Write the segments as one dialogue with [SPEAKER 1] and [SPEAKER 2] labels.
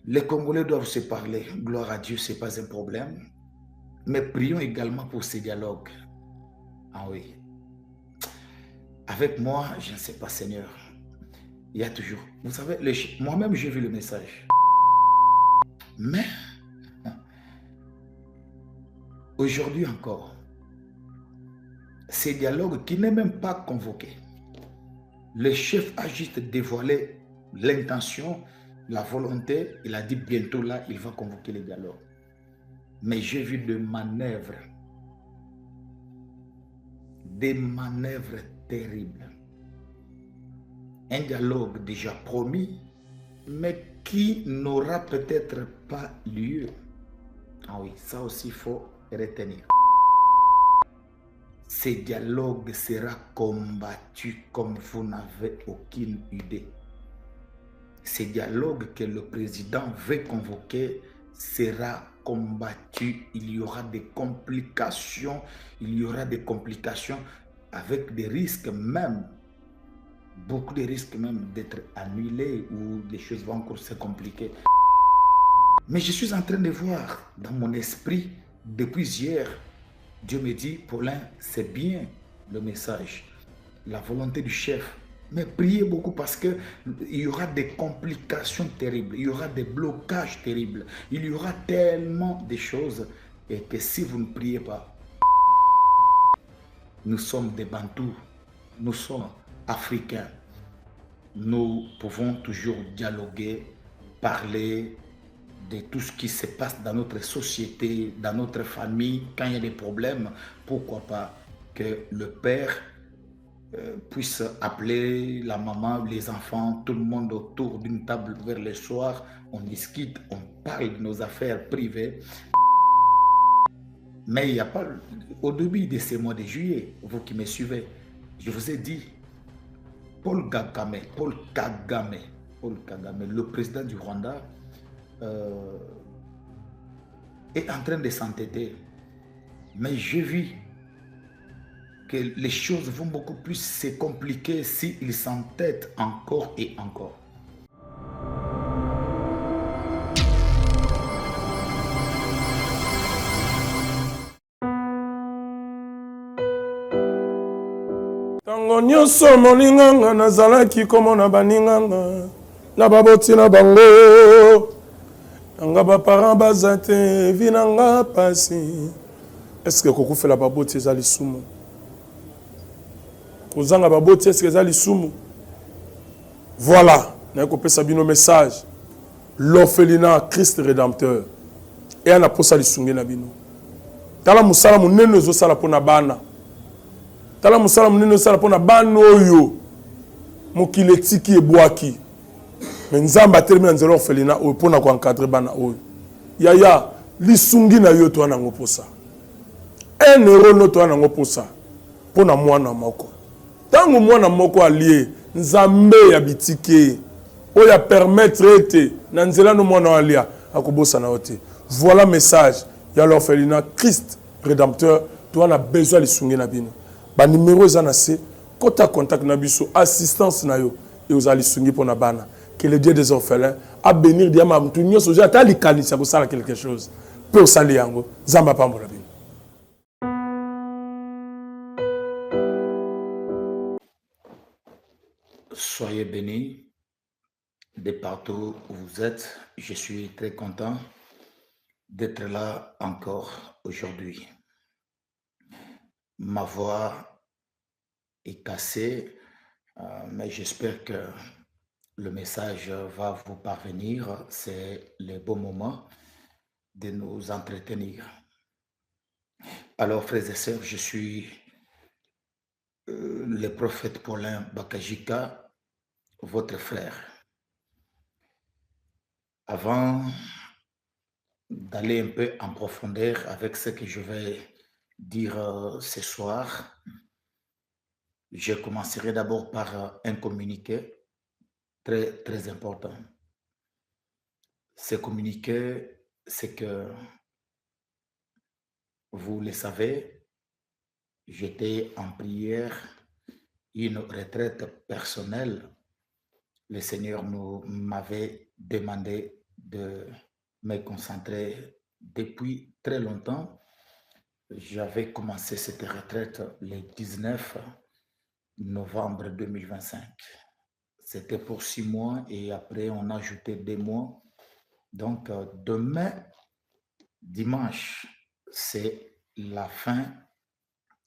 [SPEAKER 1] Les Congolais doivent se parler. Gloire à Dieu, ce n'est pas un problème. Mais prions également pour ces dialogues. Ah oui. Avec moi, je ne sais pas, Seigneur. Il y a toujours. Vous savez, moi-même, j'ai vu le message. Mais, aujourd'hui encore, ces dialogues qui n'est même pas convoqué. Le chef a juste dévoilé l'intention, la volonté. Il a dit bientôt là, il va convoquer les dialogues. Mais j'ai vu des manœuvres terribles. Un dialogue déjà promis, mais qui n'aura peut-être pas lieu. Ah oui, ça aussi il faut retenir. Ce dialogue sera combattu comme vous n'avez aucune idée. Ce dialogue que le président veut convoquer sera combattu. Il y aura des complications. Il y aura des complications avec des risques même. Beaucoup de risques même d'être annulés ou les choses vont encore se compliquer. Mais je suis en train de voir dans mon esprit depuis hier, Dieu me dit, Paulin, c'est bien le message, la volonté du chef. Mais priez beaucoup parce qu'il y aura des complications terribles, il y aura des blocages terribles, il y aura tellement de choses et que si vous ne priez pas, nous sommes des Bantous, nous sommes africains. Nous pouvons toujours dialoguer, parler de tout ce qui se passe dans notre société, dans notre famille. Quand il y a des problèmes, pourquoi pas que le père puisse appeler la maman, les enfants, tout le monde autour d'une table vers le soir. On discute, on parle de nos affaires privées. Mais il n'y a pas, au début de ce mois de juillet, vous qui me suivez, je vous ai dit, Paul Kagame, le président du Rwanda, est en train de s'entêter. Mais j'ai vu que les choses vont beaucoup plus se compliquer s'il s'entête encore et encore.
[SPEAKER 2] Tango nyonso molinganga nazalaki komona baninganga na baboti na bango nanga baparent baza te vi nanga pasi. Eske kokufela baboti eza lisumu? Kozanga baboti eske eza lisumu? Voilà, naye kopesa bino message. L'orphelinat Christ rédempteur e ana posa lisunge na bino. Tala musala munene ezosala mpona bana. Tala musala munene osala mpona bana oyo mokili etiki ebwaki. Me nzambe atelemi na nzela orphelinat oyo mpona koencadre bana oyo. Yaya lisungi na yo to nango posa. Un euro no to nango posa mpona mwana moko. Tango mwana moko alie nzambe ya bitike oyo permettre ete na nzela no mwana alia akobosa na ote. Voilà message ya l'orphelinat Christ rédempteur to na besoin lisungi na bino. Ba numéro eza na se kota contact na biso assistance na yo et aux alisungi pour na bana. Que le Dieu des orphelins a bénir diama mtu nyoso ja ta likanisa ko sala quelque chose. Peut sali yango zamba pambola bino.
[SPEAKER 1] Soyez bénis de partout où vous êtes. Je suis très content d'être là encore aujourd'hui. Ma voix est cassée, mais j'espère que le message va vous parvenir. C'est le bon moment de nous entretenir. Alors, frères et sœurs, je suis le prophète Paulin Bakajika, votre frère. Avant d'aller un peu en profondeur avec ce que je vais dire ce soir, je commencerai d'abord par un communiqué très important. Ce communiqué, c'est que, vous le savez, j'étais en prière, une retraite personnelle. Le Seigneur m'avait demandé de me concentrer depuis très longtemps. J'avais commencé cette retraite le 19 novembre 2025. C'était pour 6 mois et après on a ajouté 2 mois. Donc demain, dimanche, c'est la fin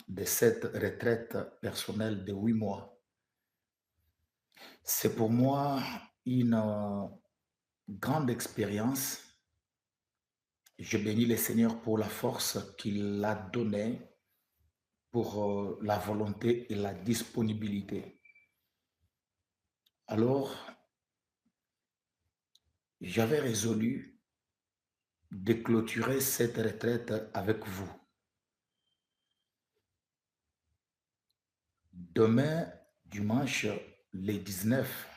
[SPEAKER 1] de cette retraite personnelle de 8 mois. C'est pour moi une grande expérience. Je bénis le Seigneur pour la force qu'il a donnée, pour la volonté et la disponibilité. Alors, j'avais résolu de clôturer cette retraite avec vous. Demain, dimanche, le 19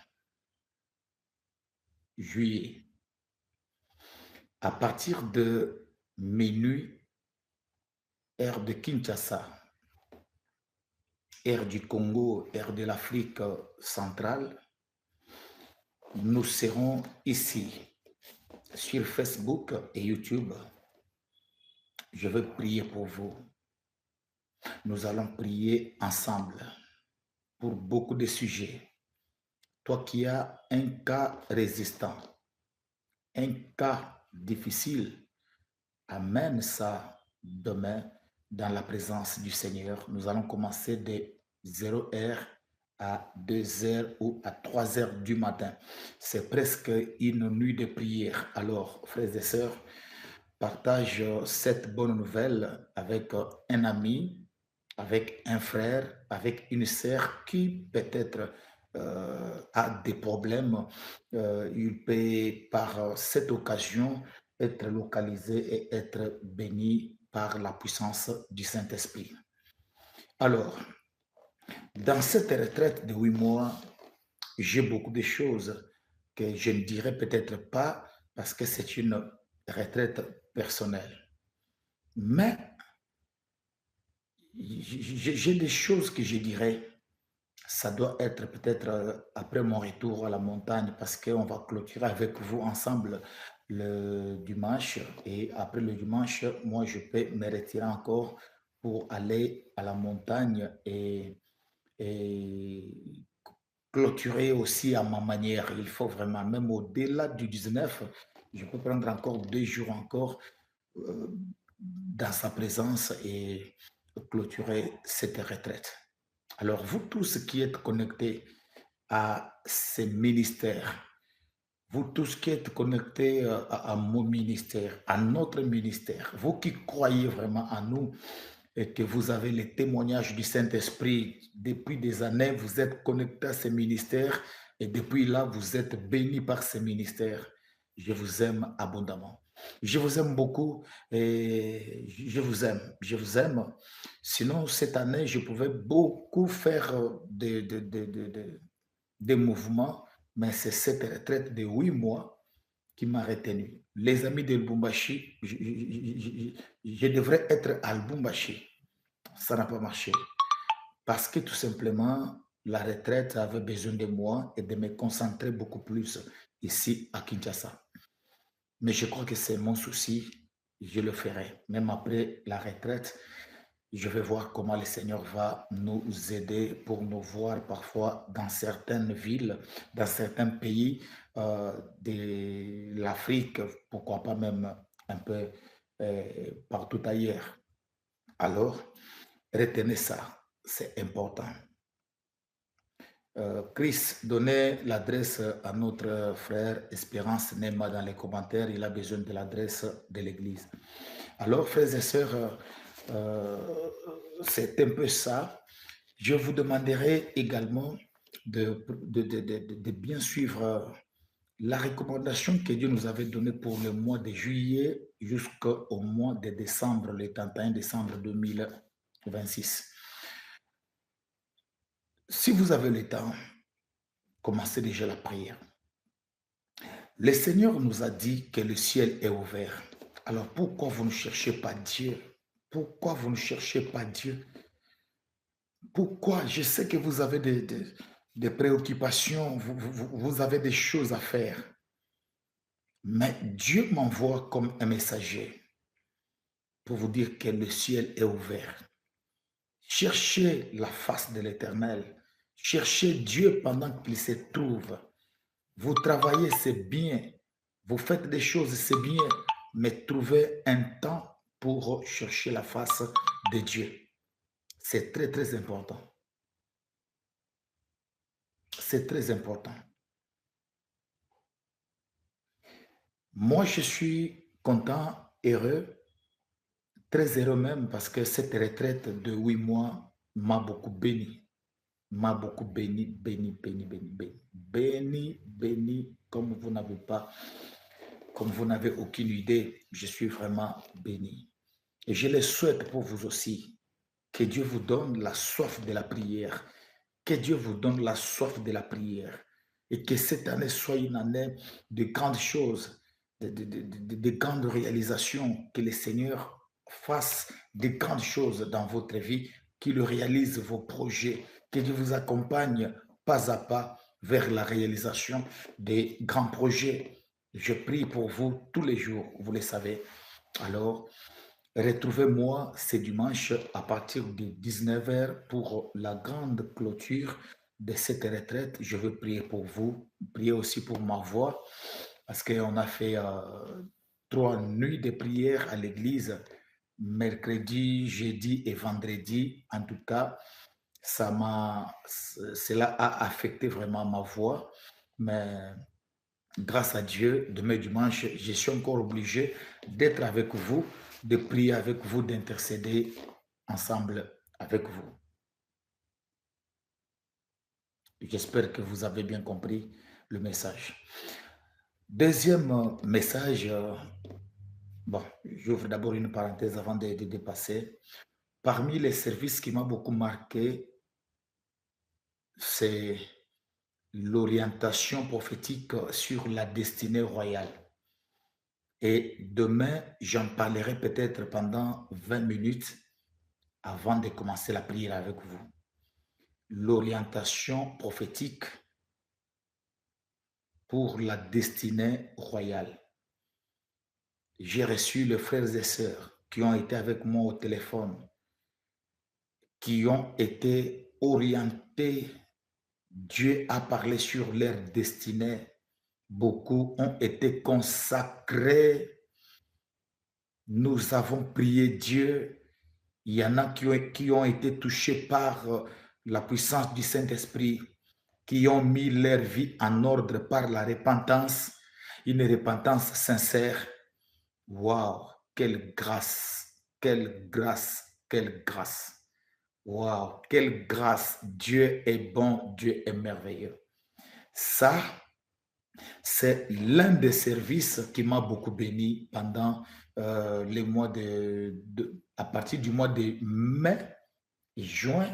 [SPEAKER 1] juillet, à partir de minuit, heure de Kinshasa, heure du Congo, heure de l'Afrique centrale, nous serons ici sur Facebook et YouTube. Je veux prier pour vous. Nous allons prier ensemble pour beaucoup de sujets. Toi qui as un cas résistant, un cas difficile, amène ça demain dans la présence du Seigneur. Nous allons commencer de 0h à 2h ou à 3h du matin. C'est presque une nuit de prière. Alors, frères et sœurs, partage cette bonne nouvelle avec un ami, avec un frère, avec une sœur qui peut-être a des problèmes. Il peut par cette occasion être localisé et être béni par la puissance du Saint-Esprit. Alors, dans cette retraite de 8 mois, j'ai beaucoup de choses que je ne dirai peut-être pas parce que c'est une retraite personnelle. Mais j'ai des choses que je dirais. Ça doit être peut-être après mon retour à la montagne parce qu'on va clôturer avec vous ensemble le dimanche. Et après le dimanche, moi, je peux me retirer encore pour aller à la montagne et clôturer aussi à ma manière. Il faut vraiment, même au-delà du 19, je peux prendre encore 2 jours encore dans sa présence et clôturer cette retraite. Alors, vous tous qui êtes connectés à ces ministères, vous tous qui êtes connectés à mon ministère, à notre ministère, vous qui croyez vraiment en nous et que vous avez les témoignages du Saint-Esprit depuis des années, vous êtes connectés à ces ministères et depuis là, vous êtes bénis par ces ministères. Je vous aime abondamment. Je vous aime beaucoup et je vous aime. Je vous aime. Sinon, cette année, je pouvais beaucoup faire des mouvements, mais c'est cette retraite de 8 mois qui m'a retenu. Les amis de Lubumbashi, je devrais être à Lubumbashi. Ça n'a pas marché. Parce que tout simplement, la retraite avait besoin de moi et de me concentrer beaucoup plus ici à Kinshasa. Mais je crois que c'est mon souci, je le ferai. Même après la retraite, je vais voir comment le Seigneur va nous aider pour nous voir parfois dans certaines villes, dans certains pays de l'Afrique, pourquoi pas même un peu partout ailleurs. Alors, retenez ça, c'est important. Chris, donnez l'adresse à notre frère Espérance Nema dans les commentaires. Il a besoin de l'adresse de l'église. Alors, frères et sœurs, c'est un peu ça. Je vous demanderai également de bien suivre la recommandation que Dieu nous avait donnée pour le mois de juillet jusqu'au mois de décembre, le 31 décembre 2026. Si vous avez le temps, commencez déjà la prière. Le Seigneur nous a dit que le ciel est ouvert. Alors pourquoi vous ne cherchez pas Dieu? Pourquoi vous ne cherchez pas Dieu? Pourquoi? Je sais que vous avez des préoccupations, vous avez des choses à faire. Mais Dieu m'envoie comme un messager pour vous dire que le ciel est ouvert. Cherchez la face de l'Éternel. Cherchez Dieu pendant qu'il se trouve. Vous travaillez, c'est bien. Vous faites des choses, c'est bien. Mais trouvez un temps pour chercher la face de Dieu. C'est très, très important. C'est très important. Moi, je suis content, heureux, très heureux même parce que cette retraite de 8 mois m'a beaucoup béni. M'a beaucoup béni, béni, béni, béni, béni. Béni, béni, comme vous n'avez pas, comme vous n'avez aucune idée, je suis vraiment béni. Et je le souhaite pour vous aussi. Que Dieu vous donne la soif de la prière. Que Dieu vous donne la soif de la prière. Et que cette année soit une année de grandes choses, de grandes réalisations. Que le Seigneur fasse de grandes choses dans votre vie, qu'il réalise vos projets, que Dieu vous accompagne pas à pas vers la réalisation des grands projets. Je prie pour vous tous les jours, vous le savez. Alors, retrouvez-moi ce dimanche à partir de 19h pour la grande clôture de cette retraite. Je veux prier pour vous, prier aussi pour ma voix, parce qu'on a fait 3 nuits de prière à l'église, mercredi, jeudi et vendredi. En tout cas, cela a affecté vraiment ma voix, mais grâce à Dieu, demain dimanche, je suis encore obligé d'être avec vous, de prier avec vous, d'intercéder ensemble avec vous. J'espère que vous avez bien compris le message. Deuxième message, bon, j'ouvre d'abord une parenthèse avant de dépasser. Parmi les services qui m'ont beaucoup marqué, c'est l'orientation prophétique sur la destinée royale. Et demain, j'en parlerai peut-être pendant 20 minutes avant de commencer la prière avec vous. L'orientation prophétique pour la destinée royale. J'ai reçu les frères et sœurs qui ont été avec moi au téléphone, qui ont été orientés. Dieu a parlé sur leur destinée. Beaucoup ont été consacrés. Nous avons prié Dieu. Il y en a qui ont été touchés par la puissance du Saint-Esprit, qui ont mis leur vie en ordre par la repentance, une repentance sincère. Waouh, quelle grâce, quelle grâce, quelle grâce. Waouh, quelle grâce. Dieu est bon, Dieu est merveilleux. Ça, c'est l'un des services qui m'a beaucoup béni pendant les mois à partir du mois de mai, juin,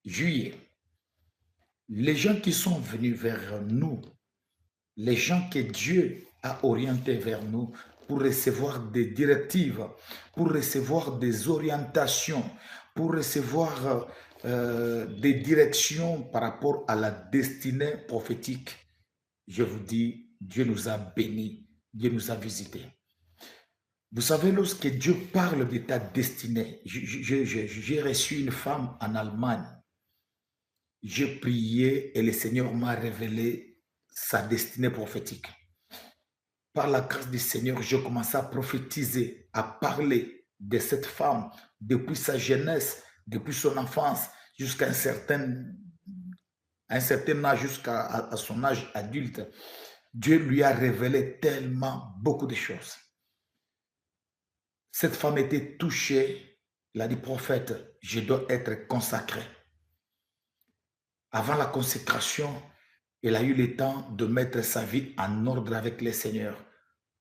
[SPEAKER 1] juillet. Les gens qui sont venus vers nous, les gens que Dieu a orientés vers nous pour recevoir des directives, pour recevoir des orientations, pour recevoir des directions par rapport à la destinée prophétique. Je vous dis, Dieu nous a bénis, Dieu nous a visités. Vous savez, lorsque Dieu parle de ta destinée, j'ai reçu une femme en Allemagne. J'ai prié et le Seigneur m'a révélé sa destinée prophétique. Par la grâce du Seigneur, j'ai commencé à prophétiser, à parler de cette femme depuis sa jeunesse, depuis son enfance, jusqu'à un certain âge, jusqu'à son âge adulte. Dieu lui a révélé tellement beaucoup de choses. Cette femme était touchée. Il a dit, prophète, je dois être consacré. Avant la consécration, elle a eu le temps de mettre sa vie en ordre avec le Seigneur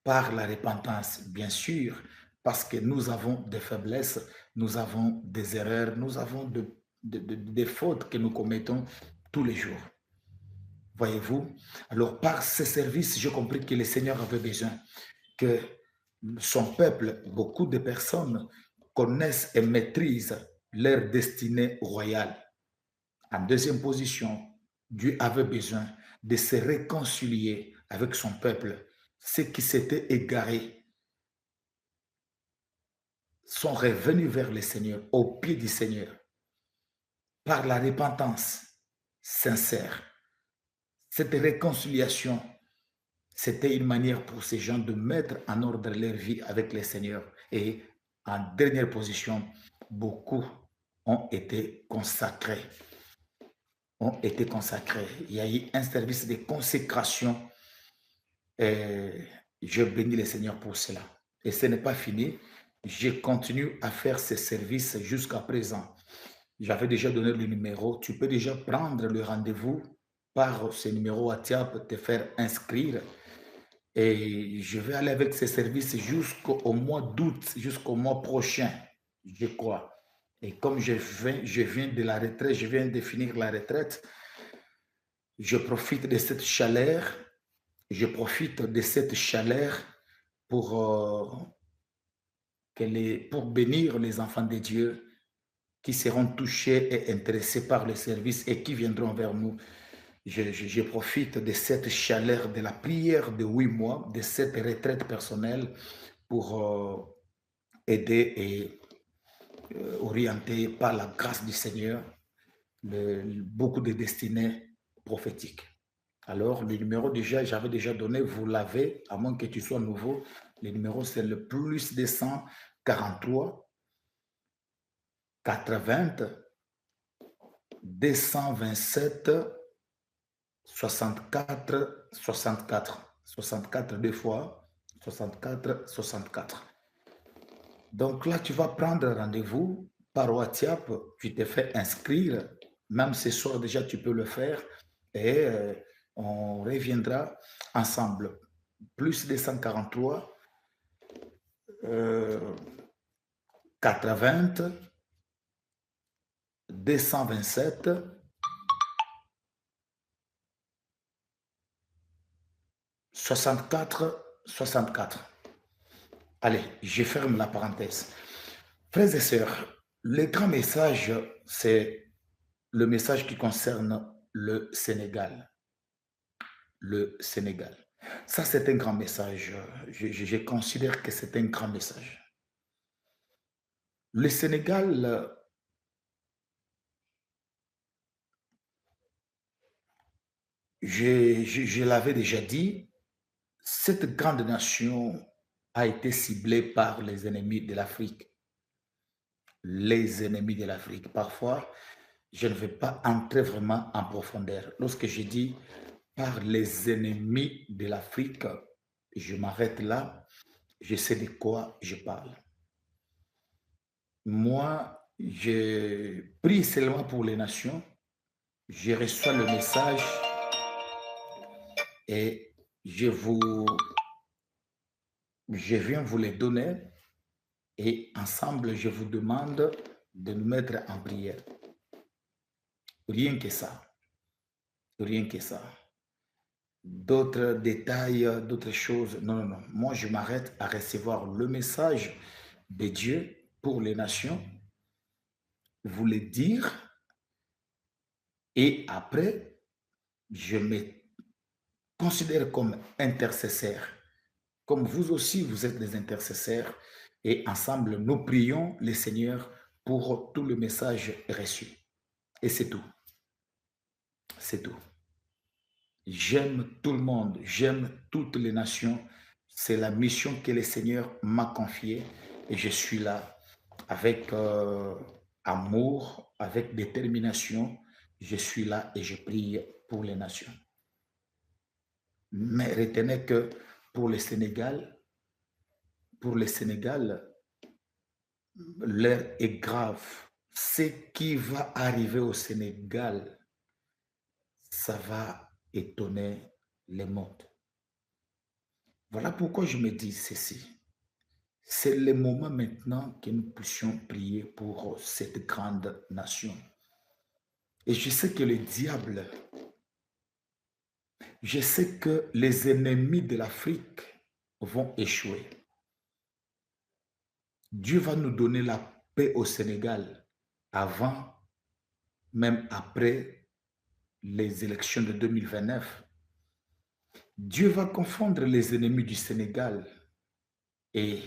[SPEAKER 1] par la repentance, bien sûr, parce que nous avons des faiblesses, nous avons des erreurs, nous avons des fautes que nous commettons tous les jours. Voyez-vous? Alors, par ce service, j'ai compris que le Seigneur avait besoin que son peuple, beaucoup de personnes connaissent et maîtrisent leur destinée royale. En deuxième position, Dieu avait besoin de se réconcilier avec son peuple. ceux qui s'étaient égarés sont revenus vers le Seigneur, au pied du Seigneur, par la repentance sincère. Cette réconciliation, c'était une manière pour ces gens de mettre en ordre leur vie avec le Seigneur. Et en dernière position, beaucoup ont été consacrés. Il y a eu un service de consécration et je bénis le Seigneur pour cela. Et ce n'est pas fini. Je continue à faire ce service jusqu'à présent. J'avais déjà donné le numéro. Tu peux déjà prendre le rendez-vous par ce numéro WhatsApp, te faire inscrire. Et je vais aller avec ce service jusqu'au mois d'août, jusqu'au mois prochain, je crois. Et comme je viens de la retraite, je viens de finir la retraite, je profite de cette chaleur. Je profite de cette chaleur pour bénir les enfants de Dieu qui seront touchés et intéressés par le service et qui viendront vers nous. Je profite de cette chaleur de la prière de 8 mois, de cette retraite personnelle pour aider et orienter par la grâce du Seigneur beaucoup de destinées prophétiques. Alors, le numéro déjà, j'avais déjà donné, vous l'avez, à moins que tu sois nouveau. Le numéro, c'est le plus 243 80 227 64 64. 64 deux fois, 64 64. Donc là, tu vas prendre rendez-vous par WhatsApp, tu te fais inscrire. Même ce soir déjà, tu peux le faire. Et on reviendra ensemble. Plus 243 80 227 64 64. Allez, je ferme la parenthèse. Frères et sœurs, le grand message, c'est le message qui concerne le Sénégal. Le Sénégal. Ça, c'est un grand message. Je considère que c'est un grand message. Le Sénégal, je l'avais déjà dit, cette grande nation a été ciblée par les ennemis de l'Afrique. Les ennemis de l'Afrique. Parfois, je ne vais pas entrer vraiment en profondeur. Lorsque je dis par les ennemis de l'Afrique, je m'arrête là, je sais de quoi je parle. Moi, je prie seulement pour les nations, je reçois le message et je viens vous les donner et ensemble, je vous demande de nous mettre en prière. Rien que ça. Rien que ça. D'autres détails, d'autres choses. Non, non, non. Moi, je m'arrête à recevoir le message de Dieu pour les nations, vous le dire, et après, je me considère comme intercesseur. Comme vous aussi, vous êtes des intercesseurs, et ensemble, nous prions le Seigneur pour tout le message reçu. Et c'est tout. C'est tout. J'aime tout le monde, j'aime toutes les nations. C'est la mission que le Seigneur m'a confiée et je suis là avec amour, avec détermination. Je suis là et je prie pour les nations. Mais retenez que pour le Sénégal, l'heure est grave. Ce qui va arriver au Sénégal, ça va étonner le monde. Voilà pourquoi je me dis ceci. C'est le moment maintenant que nous puissions prier pour cette grande nation. Et je sais que le diable, je sais que les ennemis de l'Afrique vont échouer. Dieu va nous donner la paix au Sénégal avant, même après les élections de 2029. Dieu va confondre les ennemis du Sénégal et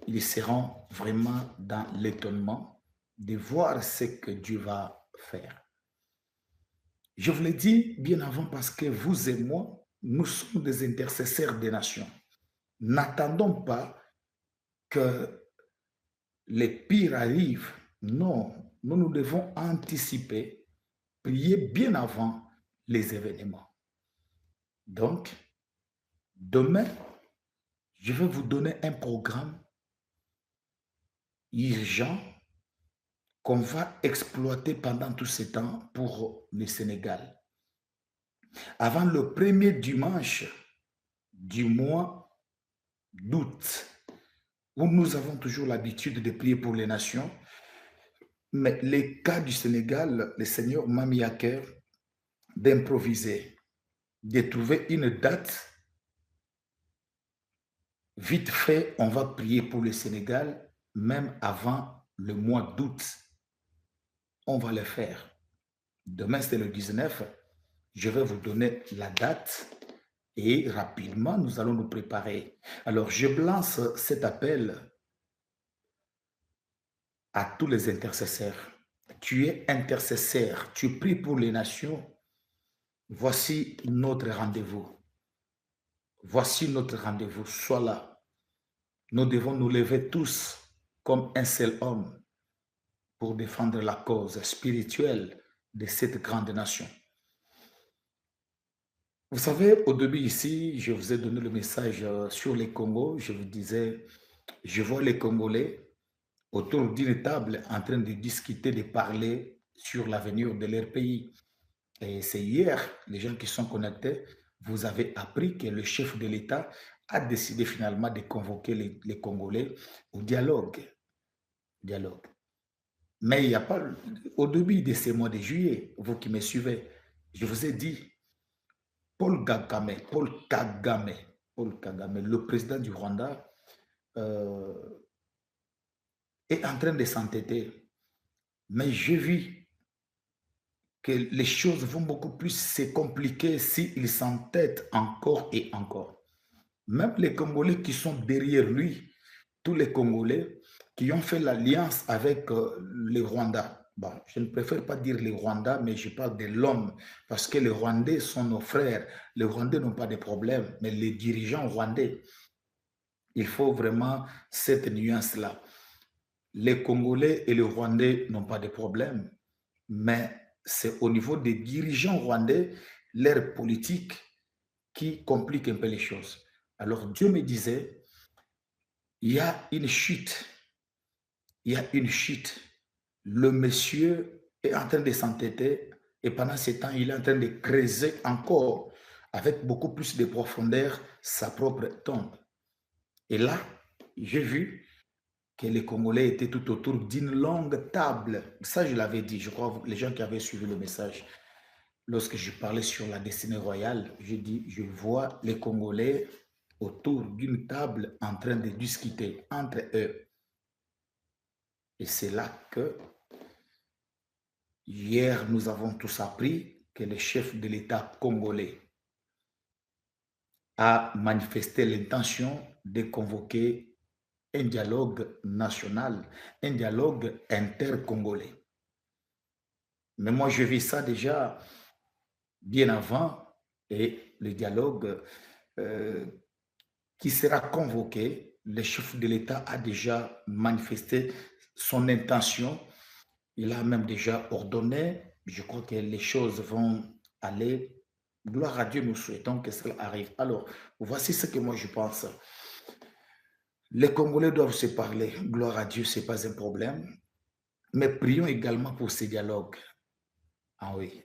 [SPEAKER 1] ils seront vraiment dans l'étonnement de voir ce que Dieu va faire. Je vous l'ai dit bien avant parce que vous et moi, nous sommes des intercesseurs des nations. N'attendons pas que les pires arrivent. Non, nous devons anticiper, prier bien avant les événements. Donc, demain, je vais vous donner un programme urgent qu'on va exploiter pendant tout ce temps pour le Sénégal. Avant le premier dimanche du mois d'août, où nous avons toujours l'habitude de prier pour les nations, mais les cas du Sénégal, le Seigneur m'a mis à cœur d'improviser, de trouver une date. Vite fait, on va prier pour le Sénégal, même avant le mois d'août. On va le faire. Demain, c'est le 19. Je vais vous donner la date et rapidement, nous allons nous préparer. Alors, je lance cet appel à tous les intercesseurs. Tu es intercesseur, tu pries pour les nations. Voici notre rendez-vous. Voici notre rendez-vous. Sois là. Nous devons nous lever tous comme un seul homme pour défendre la cause spirituelle de cette grande nation. Vous savez, au début ici, je vous ai donné le message sur les Congos. Je vous disais, je vois les Congolais autour d'une table en train de discuter, de parler sur l'avenir de leur pays. Et c'est hier, les gens qui sont connectés, vous avez appris que le chef de l'État a décidé finalement de convoquer les Congolais au dialogue. Mais il n'y a pas, au début de ce mois de juillet, vous qui me suivez, je vous ai dit, Paul Kagame, le président du Rwanda, est en train de s'entêter. Mais j'ai vu que les choses vont beaucoup plus se compliquer s'il s'entête encore et encore. Même les Congolais qui sont derrière lui, tous les Congolais qui ont fait l'alliance avec les Rwandais. Bon, je ne préfère pas dire les Rwandais, mais je parle de l'homme, parce que les Rwandais sont nos frères. Les Rwandais n'ont pas de problème, mais les dirigeants rwandais, il faut vraiment cette nuance-là. Les Congolais et les Rwandais n'ont pas de problème, mais c'est au niveau des dirigeants rwandais, leur politique, qui complique un peu les choses. Alors Dieu me disait, il y a une chute. Le monsieur est en train de s'entêter et pendant ce temps, il est en train de creuser encore avec beaucoup plus de profondeur sa propre tombe. Et là, j'ai vu que les Congolais étaient tout autour d'une longue table. Ça, je l'avais dit, je crois, les gens qui avaient suivi le message. Lorsque je parlais sur la destinée royale, j'ai dit, je vois les Congolais autour d'une table en train de discuter entre eux. Et c'est là que, hier, nous avons tous appris que le chef de l'État congolais a manifesté l'intention de convoquer un dialogue national, un dialogue intercongolais. Mais moi, je vis ça déjà bien avant et le dialogue qui sera convoqué, le chef de l'État a déjà manifesté son intention. Il a même déjà ordonné. Je crois que les choses vont aller. Gloire à Dieu, nous souhaitons que cela arrive. Alors, voici ce que moi je pense. Les Congolais doivent se parler. Gloire à Dieu, ce n'est pas un problème. Mais prions également pour ces dialogues. Ah oui.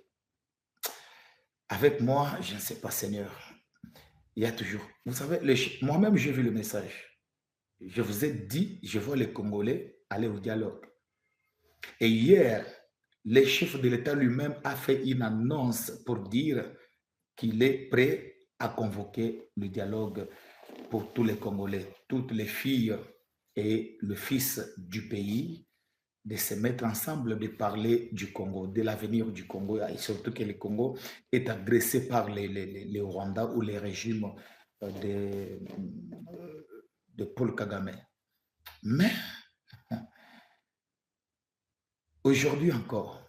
[SPEAKER 1] Avec moi, je ne sais pas, Seigneur. Il y a toujours. Vous savez, moi-même, j'ai vu le message. Je vous ai dit, je vois les Congolais aller au dialogue. Et hier, le chef de l'État lui-même a fait une annonce pour dire qu'il est prêt à convoquer le dialogue pour tous les Congolais, toutes les filles et le fils du pays de se mettre ensemble, de parler du Congo, de l'avenir du Congo, et surtout que le Congo est agressé par les Rwandais ou les régimes de Paul Kagame. Mais aujourd'hui encore,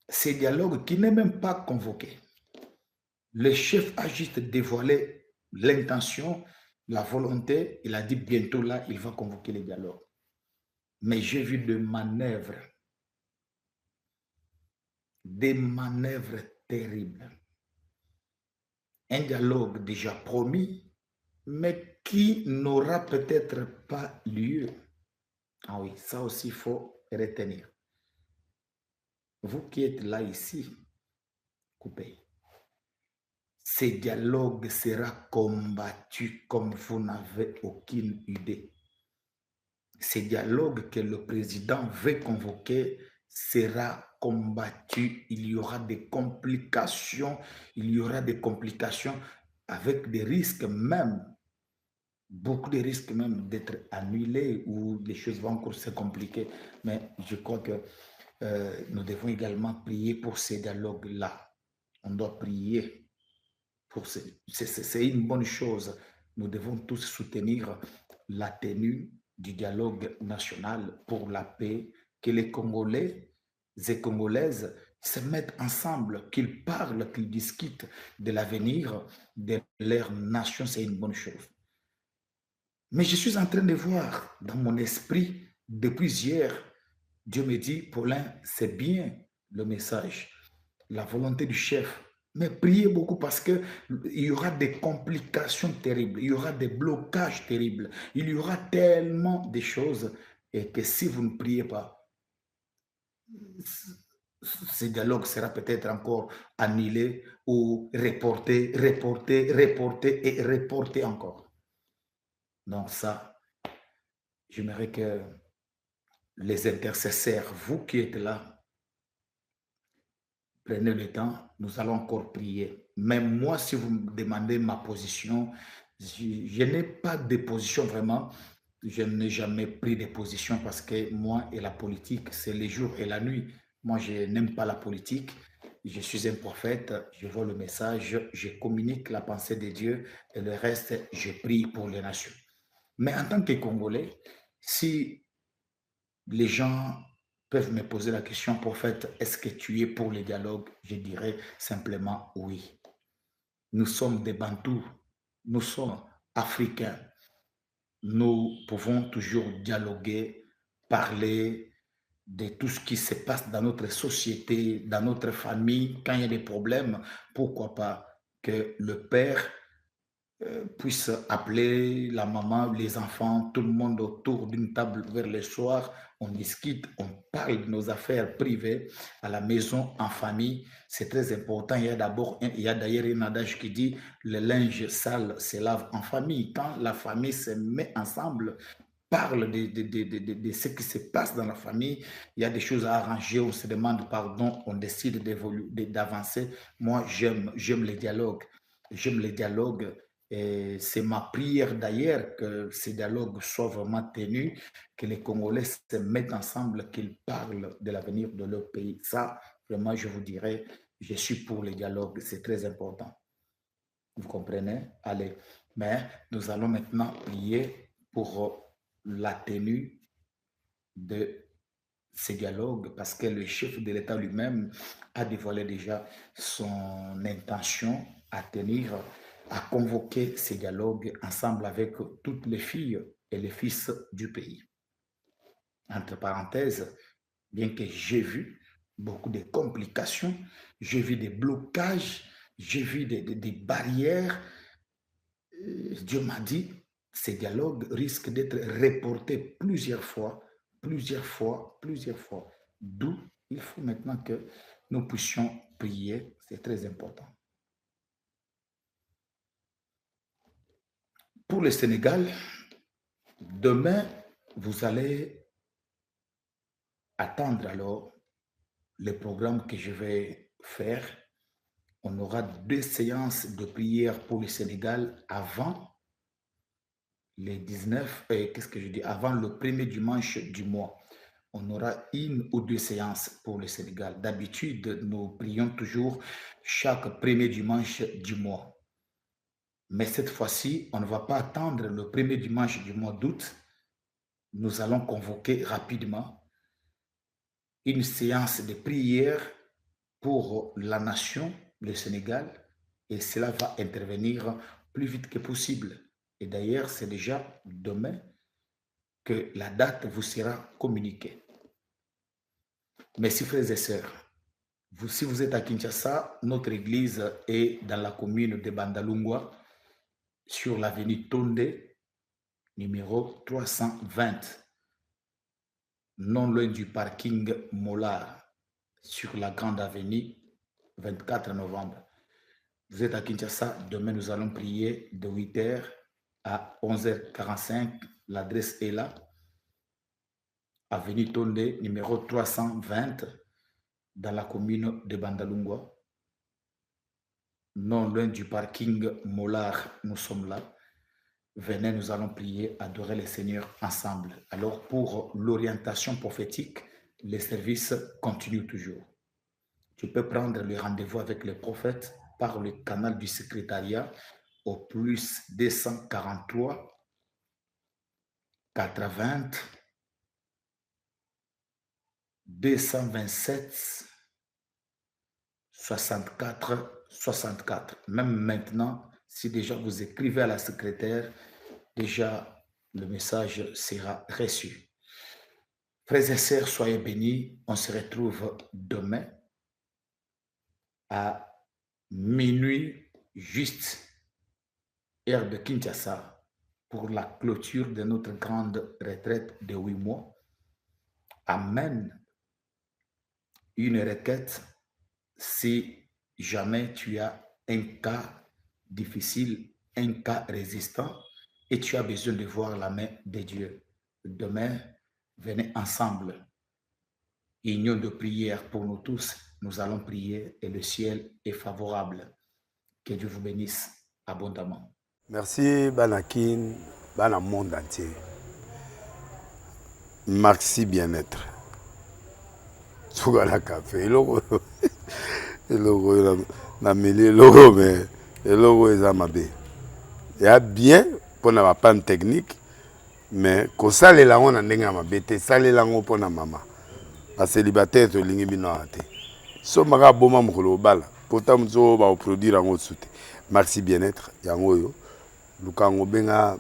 [SPEAKER 1] ces dialogues qui n'est même pas convoqué, le chef a juste dévoilé l'intention, la volonté, il a dit bientôt là, il va convoquer les dialogues. Mais j'ai vu des manœuvres terribles. Un dialogue déjà promis, mais qui n'aura peut-être pas lieu. Ah oui, ça aussi, il faut retenir. Vous qui êtes là ici, coupez. Ce dialogue sera combattu comme vous n'avez aucune idée. Ce dialogue que le président veut convoquer sera combattu. Il y aura des complications. Il y aura des complications avec des risques même, beaucoup de risques même d'être annulés ou les choses vont encore se compliquer. Mais je crois que nous devons également prier pour ces dialogues-là. On doit prier. C'est une bonne chose. Nous devons tous soutenir la tenue du dialogue national pour la paix, que les Congolais et Congolaises se mettent ensemble, qu'ils parlent, qu'ils discutent de l'avenir de leur nation, c'est une bonne chose. Mais je suis en train de voir dans mon esprit, depuis hier, Dieu me dit, Paulin, c'est bien le message, la volonté du chef, mais priez beaucoup parce qu'il y aura des complications terribles, il y aura des blocages terribles, il y aura tellement de choses et que si vous ne priez pas, ce dialogue sera peut-être encore annulé ou reporté et reporté encore. Donc ça, j'aimerais que les intercesseurs, vous qui êtes là, prenez le temps, nous allons encore prier. Même moi, si vous me demandez ma position, je n'ai pas de position vraiment. Je n'ai jamais pris de position parce que moi et la politique, c'est le jour et la nuit. Moi, je n'aime pas la politique. Je suis un prophète, je vois le message, je communique la pensée de Dieu et le reste, je prie pour les nations. Mais en tant que Congolais, si les gens peuvent me poser la question, prophète, est-ce que tu es pour le dialogue? Je dirais simplement oui. Nous sommes des Bantous, nous sommes africains. Nous pouvons toujours dialoguer, parler de tout ce qui se passe dans notre société, dans notre famille. Quand il y a des problèmes, pourquoi pas que le père puisse appeler la maman, les enfants, tout le monde autour d'une table vers le soir. On discute, on parle de nos affaires privées à la maison, en famille. C'est très important. Il y a d'ailleurs un adage qui dit le linge sale se lave en famille. Quand la famille se met ensemble, parle de ce qui se passe dans la famille, il y a des choses à arranger, on se demande pardon, on décide d'avancer. Moi, j'aime les dialogues. J'aime les dialogues. Et c'est ma prière d'ailleurs que ces dialogues soient vraiment tenus, que les Congolais se mettent ensemble, qu'ils parlent de l'avenir de leur pays. Ça, vraiment, je vous dirais, je suis pour les dialogues, c'est très important. Vous comprenez? Allez, mais nous allons maintenant prier pour la tenue de ces dialogues parce que le chef de l'État lui-même a dévoilé déjà son intention à tenir, à convoquer ces dialogues ensemble avec toutes les filles et les fils du pays. Entre parenthèses, bien que j'ai vu beaucoup de complications, j'ai vu des blocages, j'ai vu des barrières, Dieu m'a dit, ces dialogues risquent d'être reportés plusieurs fois. D'où il faut maintenant que nous puissions prier, c'est très important. Pour le Sénégal, demain, vous allez attendre alors le programme que je vais faire. On aura 2 séances de prière pour le Sénégal avant les 19, qu'est-ce que je dis, avant le premier dimanche du mois. on aura 1 ou 2 séances pour le Sénégal. D'habitude, nous prions toujours chaque premier dimanche du mois. Mais cette fois-ci, on ne va pas attendre le premier dimanche du mois d'août. Nous allons convoquer rapidement une séance de prière pour la nation, le Sénégal, et cela va intervenir plus vite que possible. Et d'ailleurs, c'est déjà demain que la date vous sera communiquée. Merci frères et sœurs. Si vous êtes à Kinshasa, notre église est dans la commune de Bandalungwa, sur l'avenue Tonde, numéro 320, non loin du parking Mollard, sur la grande avenue, 24 novembre. Vous êtes à Kinshasa, demain nous allons prier de 8h à 11h45. L'adresse est là, avenue Tonde, numéro 320, dans la commune de Bandalungwa, non loin du parking Mollard. Nous sommes là. Venez, nous allons prier, adorer le Seigneur ensemble. Alors, pour l'orientation prophétique, les services continuent toujours. Tu peux prendre le rendez-vous avec le prophète par le canal du secrétariat au plus 243 80 227 64 64. Même maintenant, si déjà vous écrivez à la secrétaire, déjà le message sera reçu. Frères et sœurs, soyez bénis. On se retrouve demain à minuit, juste heure de Kinshasa, pour la clôture de notre grande retraite de 8 mois. Amen. Une requête, si jamais tu as un cas difficile, un cas résistant, et tu as besoin de voir la main de Dieu. Demain, venez ensemble. Union de prière pour nous tous. Nous allons prier et le ciel est favorable. Que Dieu vous bénisse abondamment.
[SPEAKER 3] Merci Banakin, Bana monde entier. Maxi bien-être. Sougala café, logo na mêlé logo mais logo est amabé. Il y a bien pour na panne technique mais ko sale la on ndenge mabe te sale la ngo pona mama. Ba célibataire to lingi bino ate. So maka boma mukolo bala. Pourtant mzo ba produire ngo soute. Maxi bien-être yango yo. Lukango benga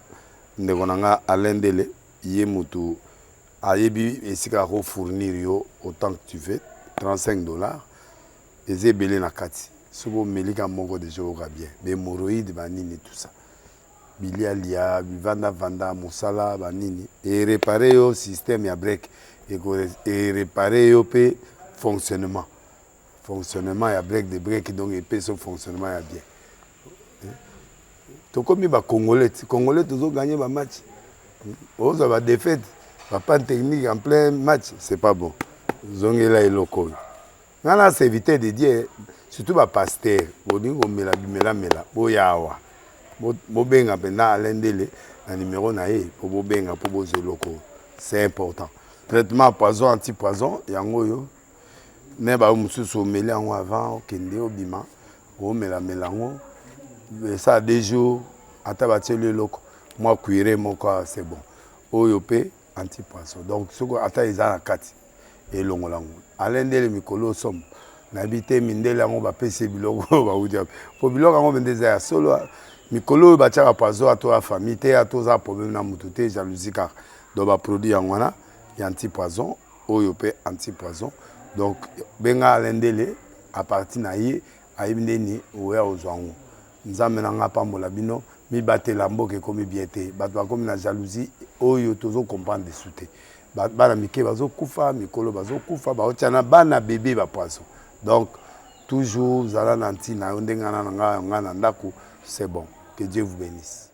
[SPEAKER 3] ndekonanga alendele ye mutu ayebi esika ko fournir yo autant que tu veux $35 ezebele na kati sobo melika moko de joga bien be hémorroïdes banini tout ça bilia lia vanda musala banini et réparer yo système ya break et réparer yo pe fonctionnement ya break de break donc et pe son fonctionnement ya bien. To comme ba congolais toujours gagner ba match. On va défaite, pas de technique en plein match, c'est pas bon. Zongela et loco. Nana c'est éviter de dire surtout ba pasteur, bodingo mela boyawa. Bo benga pena alendele na numéro na e pour bo benga pour bo zeloko. C'est important. Traitement poison anti-poison yango yo. Ne ba mususu mela ngo avant kende obima. O mela ngo. Ça a des jours, à tabater le loco, moi cuiré mon corps, c'est bon. Oyopé, anti-poisson. Donc, ce qu'on attend, ils ont la carte. Et l'ongolango. Alain de Mikolo somme. N'habité Mindela, on va payer bilogo, on va vous dire. Pour bilogo, on va dire solo. Mikolo, va tirer à poisson à toi, famille, à toi, ça, problème na moutoute, jalousie, car. Donc, va produire en wana, il y a anti-poison, oyopé, anti-poison. Donc, benga Alain Dele, à partir naïe, à Imdeni, ou à Ozwango. Nous avons pambola bino mi batela mboke komi biete batwa komi na jalousie oyo tozo comprendre de souté bana mike bazo kufa mikolo bazo kufa ba otiana bana bébé ba poisson donc toujours zala nanti na ndengana nga na ndako c'est bon que Dieu vous bénisse.